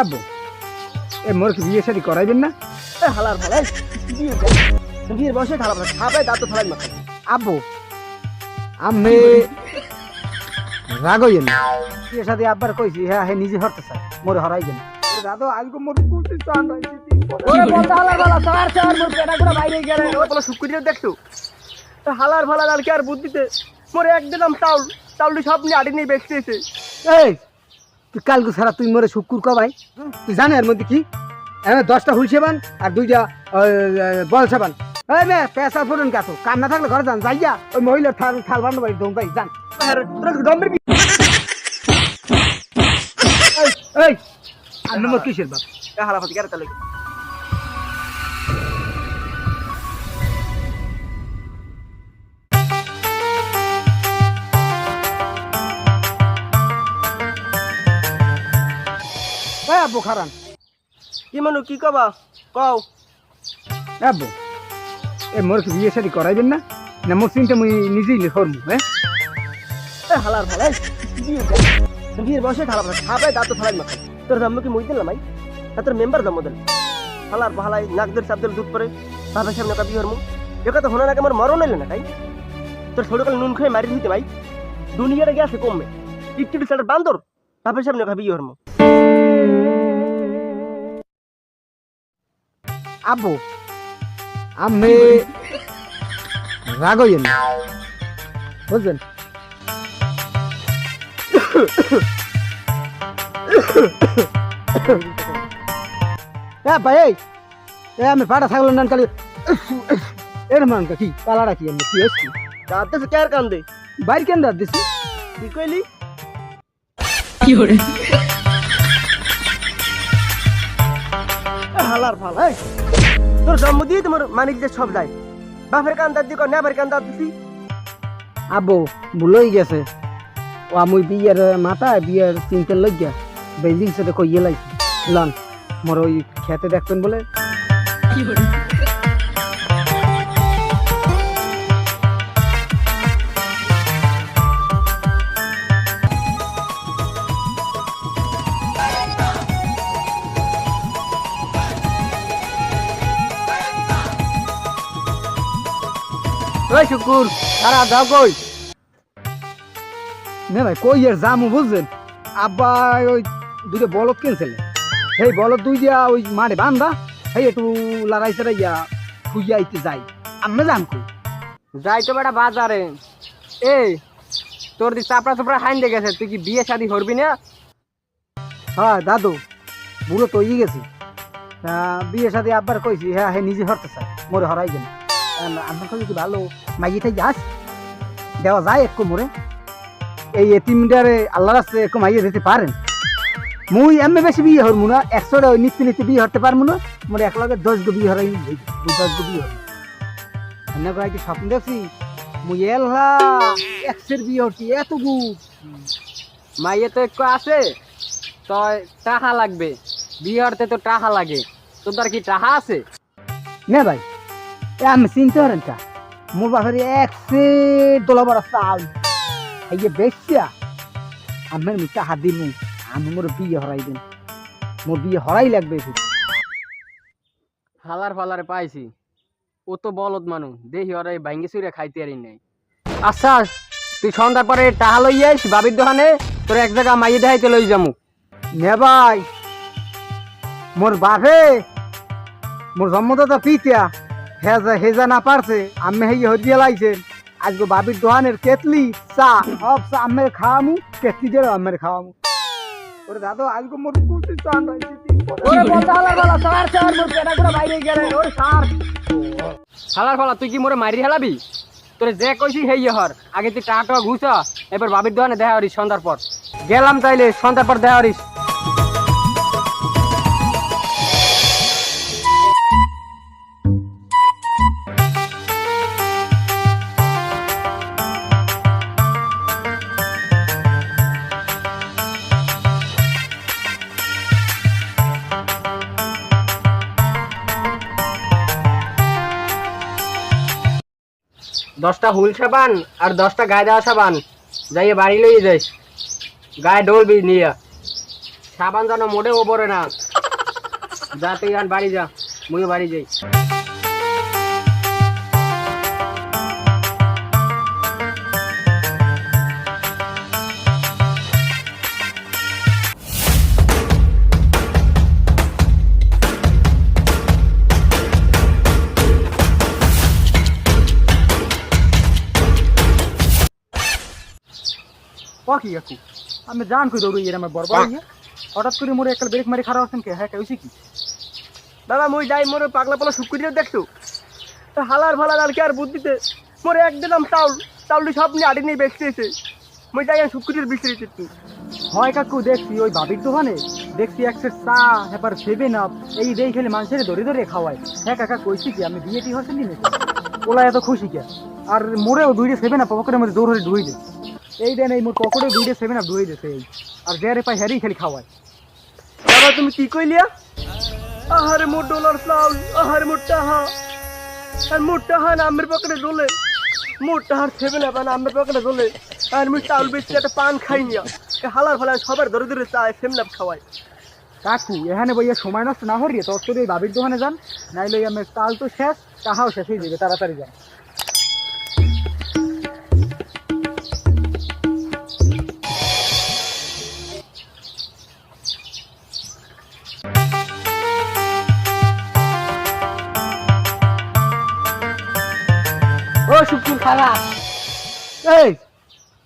আব্বু এ মোর কি বিয়ে শাদী করাইবেন না? হালার ভালাই বিয়ের বয়সে ঢালা ভালা খাবাই দাঁত ফেলাই মাথা। আব্বু আমি রাগ হইয়েন না, বিয়ে শাদী আব্বার কইছি হ্যাঁ হ্যাঁ নিজে হরতে চাই, মোরে হরাইবেন। দাদু আজকে মোর কুটি চান রাইছি ওরে বলতে হালার ভালা চার চার মোর পেটা করে বাইরে গেলে ও বলে শুকুরিও দেখছো হালার ভালা আর কি আর বুদ্ধিতে মোরে এক দিলাম চাউল সব নিয়ে আড়ি নিয়ে বেচতেছে। এই তুই কালকে ছাড়া তুই মোরে শুকুর কবাই, তুই জানে এর মধ্যে কি 10টা হুল সেবান আর 2টা বল সেবান। এই মে পেশা ফুরন কাতো কাম না থাকলে ঘরে যান, যাইয়া ওই মহিলার থাল বানানো বাড়ি দম যাই যান। এই আমি মোর কিসের বাপ হালা ফাতি কেন তাহলে আব্বু খারান কি মানু কি কবা কও। আব্বু এ মোর কি বিয়ে শাদী করাইবেন না? না মোর চিন্তা মুই নিজেই করবো। হ্যাঁ হালার ভালাই বিয়ের বয়সে ঢালা ভালা খাবাই দাঁত ফেলাই মাথা। তোর জন্ম কি মই দিলাম তোর মেম্বার জন্ম দিল হালার ভালাই নাকদের চাপ দিল দুধ পরে বাবার সামনে কাপি হরমু একা তো হোনা নাকি আমার মরণ হইলে না তাই তোর ছোটকাল নুন খেয়ে মারি দিতে ভাই দুনিয়ারে গেছে কমবে টিকটিক সাটার বান্দর বাবার সামনে কাপি হরমু। আব্বু আমি রাগ হইয়েন না, বুঝলেন? ভাই আমি পাটা থাকলো না কালি এর মান কি পালাটা কি কি হচ্ছে দাঁতে কার কান্দে বাইর কেন দাঁত দিছি কি কইলি কি করে হালার ভালাই তোর জন্ম দিয়ে তোমার মানিক যে সব যায় বাপের কান দাঁত দিকে নেবার কান দাঁত দিছি। আব্বু ভুলই গেছে ও আমি বিয়ের মাথায় বিয়ের চিন্তা লইয়া বেজিং সাথে কইয়ে লাইছি লন মোর ওই খেতে দেখবেন বলে। কি করে ওই শুকুর সারা যাও কই না ভাই কই আর জামু বুঝছেন? আব্বা ওই 2টা বলদ কিনছিলে, সেই বলদ 2 দিয়া ওই মাঠে বান্ধা সেই একটু লড়াই চড়াইয়া খুইয়া আইতে যাই। আমি জান কই যাই তো বেটা বাজারে এই তোর দি চাপড়া চাপড়া হাইন দে গেছে তুই কি বিয়ে শাদী করবি না? হ্যাঁ দাদু বুড়ো তো ই গেছি, বিয়ে সাথে আব্বার কইছি হ্যাঁ হ্যাঁ নিজে হরতে চাই, মোরে হরাই গেল। আমার কাছে যদি ভালো মাইয়েটাই যাস দেওয়া যায় একটু মোরে এই এতিমটারে আল্লাহর রাস্তায় একটু মাইয়ে দিতে পারেন। মুই এমনি বেশি বিয়ে হরমু না, 100টা ওই নিত্য নিত্য বিয়ে হরতে পারবো না, মোরে এক লগে 10 গো বিয়ে হরাই 10 গো বিয়ে হরবো। এনে কয়েকটি স্বপ্ন দেখছি মুই এলহা 100 বিয়ে হরছি এত গুড মাইয়ে তো একটু আছে তো টাকা লাগবে বিয়ে হরতে তো টাকা লাগে তোর কি টাকা আছে না ভাই? আমি চিনতে পারেন তা মোর বাপের 100 $1 চাল এই যে বেশিয়া আমার মিটা হাত দিব আমি মোর বিয়ে হরাইবেন, মোর বিয়ে হরাই লাগবে। হালার ফালারে পাইছি ও তো বলদ মানুষ দেখি ওরা ভাঙ্গি চুরে খাইতে পারি নাই। আচ্ছা তুই সন্ধ্যার পরে টাকা লই আইস বাবির দোকানে তোর এক জায়গা মাইয়ে দেখাইতে লই যামু। নে ভাই মোর বাপে মোর জন্মদাতা পিতিয়া হেজা না পারছে আমি হেই হরিয়া লাইছেন আজকে বাবির দোকানের কেতলি চা সব চা আমের খাওয়ামু কেতলি দিয়ে আমের খাওয়ামু। ওরে দাদু আজকে মোর কুটি চান রাইছি ওরে বলতে হালার ফালা চার চার মোর পেটা করে বাইরে গেলে ওরে সার হালার ফালা তুই কি মোরে মারি হেলাবি? তোরে যে কইছি হেই হর আগে তুই টাকা ঘুষা এবার বাবির দোকানে দেখা হরিস সন্ধ্যার পর গেলাম তাইলে সন্ধ্যার পর দেখা হরিস। দশটা হুল সাবান আর 10টা গায়ে দেওয়া সাবান যাইয়ে বাড়ি লইয়ে যাইস গায়ে ডলবি নিয়ে সাবান যেন মোটেও পড়ে না। যা তুই আর বাড়ি যা, মুইও বাড়ি যাই। কি কাকু আমি জান কই দৌড়ই এর আমার বরবার ইয়ে হঠাৎ করে মোরে একটা ব্রেক মারি খারাপ হচ্ছেন কে হ্যাঁ কেউছি কি বাবা মুই যাই মোর পাগলা পালা শুকুরিও দেখছো হালার ভালার আর কি আর বুদ্ধিতে মোরে এক দিলাম চাউল সব নিয়ে আড়ি নিয়ে বেচতেছে। মুই যাই শুকুরির বিচড়িতে তুই হয় কাকু দেখছি ওই ভাবির দোকানে দেখছি এক সেট চা হেপার 7 আপ এই দেই খেলে মানুষের ধরে ধরে খাওয়ায়। হ্যাঁ কাকা কইছি কি আমি বিয়েটি হচ্ছেন নি ওলা এত খুশি কে আর মোরেও 2টা 7 আপ পকেটের মধ্যে দৌড় ধরে ঢুই দে এই দেন এই মোর পকেটে 2টা 7 আপ ঢুই দিছে এই আর যারে পাই হ্যারি খালি খাওয়ায়। বাবা তুমি কি কইলিয়া? আহারে মোর ডলার চাউল, আহারে মোর টাহা, আর মোর টাহা না আমার পকেটে দোলে, মোর টাহার 7 আপ না আমার পকেটে দোলে, আর মুই চাউল বেচছি একটা পান খাই নিয়া হালার ভালার সবার ধরে ধরে চা 7 আপ খাওয়াই। কাকু এখানে বইয়া সময় নষ্ট না হরিয়ে তোর তোর ওই ভাবির দোকানে যান নাইলে আমি তাল তো শেষ টাহাও শেষ হয়ে যাবে তাড়াতাড়ি যান। ও শুকুর খালা এই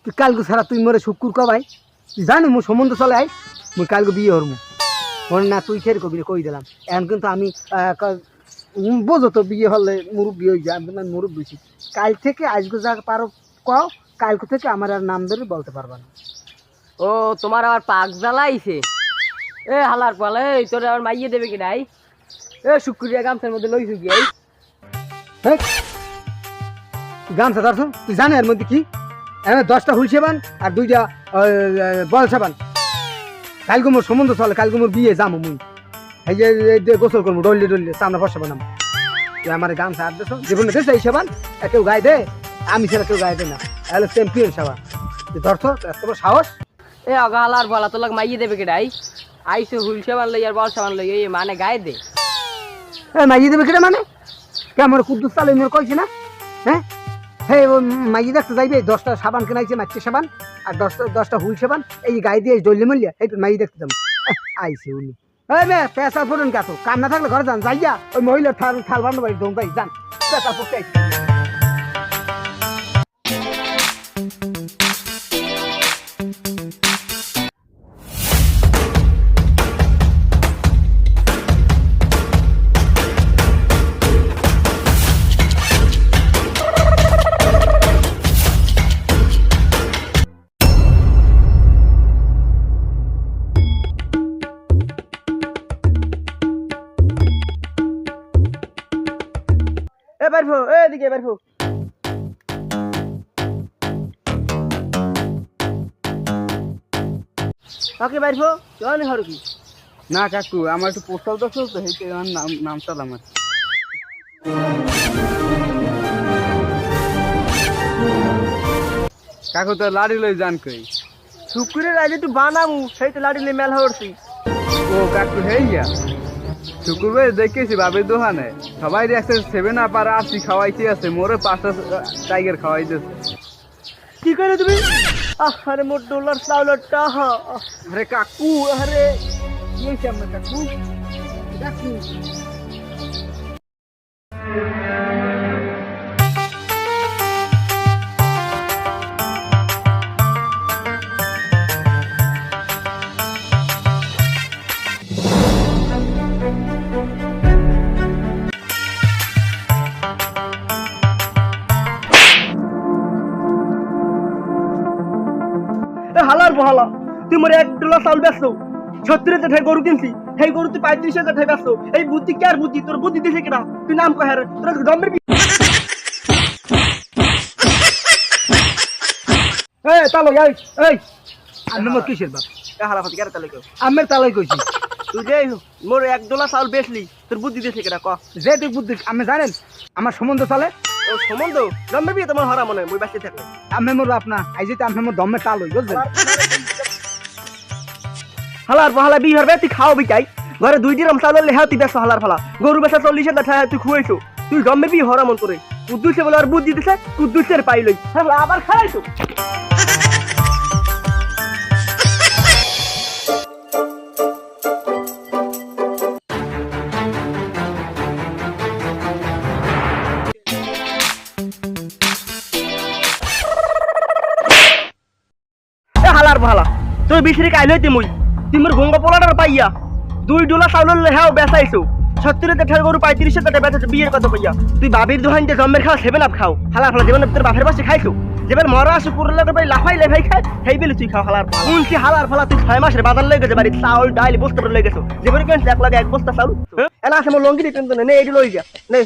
তুই কালকে ছাড়া তুই মরে শুকুর কবাই তুই জানি মোর সম্বন্ধ চলে আই মুই কালকে বিয়ে হরমু মনে না তুই ফের কবি কই দিলাম এখন কিন্তু আমি বোঝো তো বিয়ে হলে মুরব্বী হয়ে যায় আমি মুরব্বী কাল থেকে আজকে যা পারো কও কালকে থেকে আমার আর নাম ধরে বলতে পারবা না। ও তোমার আবার পাক জ্বালাইছে এ হালার পালে এই তোর আবার মাইয়ে দেবে কি নাই এ শুক্রিয়া গামছার মধ্যে লইছু কি এই গামছা ধরছ তুই জানে এর মধ্যে কি 10টা হুল সাবান আর 2টা বল সাবান কালকে মোর সম্বন্ধ চলে কালকে মোর বিয়ে যাবো মুই এই যে গোসল করবো ডললে ডললে সামনে বসা বানাম তুই আমার গামছা আর দেশ জীবনে দেশ এই সাবান কেউ গায়ে দে আমি সেটা কেউ গায়ে দে না তাহলে চ্যাম্পিয়ন সাবান তুই ধরছ এত বড় সাহস এ আগা হালার পালা তোর মাইয়ে দেবে কি নাই আইসো হুল সাবান লই আর বল সাবান লই এই মানে গায়ে দে মাইয়ে দেবে কিনা মানে কে আমার কুদ্দুস চালে মোর কইছে না হ্যাঁ হ্যাঁ মাইয়ে দেখতে যাইবে 10টা সাবান কেনাইছে মাইছে সাবান আর 10টা হুল সাবান এই গায়ে দিয়ে ডললে মল্লিয়া এই মাইয়ে দেখতে যাবো আইসে উনি এই মে পেশা ফোরন কাতো কাম না থাকলে ঘরে যান যাইয়া ওই মহিলার থাল বানানো বাড়ি দম যাই যান পেশা পড়তে এ বাইরফো এদিকে বাইরফো ওকে বাইরফো জানি হর কি না কাকু আমার একটু পোস্টাল দোষ তো সেইটা আমার নাম চাল আমার কাকু তো লাড়ি লই জান কই শুকুরের আইলে তুই বানামু সেই তো লাড়ি মেল হরছি। ও কাকু হেইয়া শুক্রবার দেখেছি বাবের দোকানে সবাই দেখছে 7 আপ আর আসি খাওয়াইতে আছে মোরে 5টা টাইগার খাওয়াইতেছে। কি করে তুমি? আরে মোর ডলার চাউলের টাহা আরে কাকু আরে কি হইছে আমার কাকু কাকু হালার বহালা তুই মোর $1 চাউল বেচছো 70,000 টাকা গরু কিনছি সেই গরু তুই 35,000 টাকা বেচছো এই বুদ্ধি কি আর বুদ্ধি তোর বুদ্ধি দিছে কিনা তুই নাম কয় হারে তোর দমের এই তালো এই আমি মোর কিসের বাপ হালা ফাতি কারে তালে কও আমের তালাই কইছি তুই যে মোর $1 চাউল বেচলি তোর বুদ্ধি দিছে কিনা ক যে তুই বুদ্ধি আমি জানেন আমার সম্বন্ধ চলে ও সম্বন্ধ জন্মের বিয়ে তোমার হারা মনে মুই বাঁচতে থাকলে। আমি মোর বাপ না আই যেতে আমি মোর দমে তাল হই বুঝলেন হালার পাহালা বিয়ে হবে তুই খাওয়াবি চাই ঘরে 2 ডিরাম চাউল লেহা তুই বেশ হালার ফালা গরু বেচা 40,000 টাকা তুই খুয়াইছো তুই জম্মে বিয়ে হরা মন করে কুদ্দুসে বলে আর বুদ্ধি দিছে কুদ্দুসের পাইলই হ্যাঁ আবার খাইছো হালার ভালা তুই বিশরি কাইলই তুই মোর গঙ্গা পোলাটার পাইয়া 2 ডলা চাউল লেহাও বেচাইছো 70 টাকার গরু 35 টাকা বেচাইছো বিয়ের কথা কইয়া তুই বাবির দোহান যে জম্মের খাওয়া 7 আপ খাও হালার ফালা জীবনে তোর বাপের বাসে খাইছো যেবার মরা আসে পুরো লাগে ভাই লাফাই লেভাই খাই হেই বেলে তুই খাও হালার ফালা উনছি হালার ফালা তুই 6 মাসের বাজার লই গেছে বাড়ি চাউল ডাল বস্তা করে লই গেছো যেবার কেন এক লাগে এক বস্তা চাউল এলা আছে মোর লঙ্গি দিতেন নে এইডি লই যা নে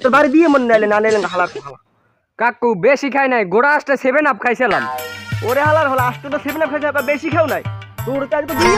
তোর বাড়ি দিয়ে মন নাইলে না নাইলে হালার ফালা কাকু বেশি খাই নাই গোড়া আসতে 7 আপ খাইছিলাম ওরে হালার ফালা আসতে তো 7 আপ খাইছে বেশি খাও নাই তোর কাজ তো দিয়ে